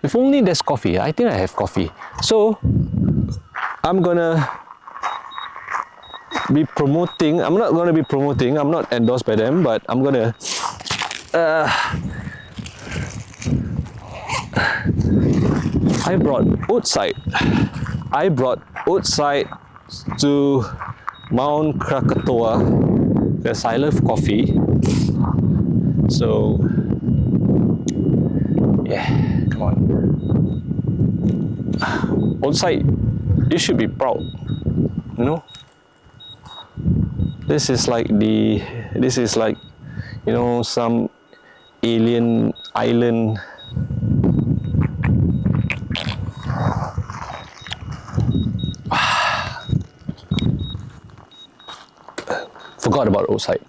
If only there's coffee. I think I have coffee. So I'm gonna be promoting. I'm not gonna be promoting. I'm not endorsed by them, but I'm gonna. I brought OATSIDE. I brought OATSIDE to Mount Krakatoa because I love coffee. So yeah, come on. OATSIDE, you should be proud. You know, this is like some alien island. Forgot about OATSIDE.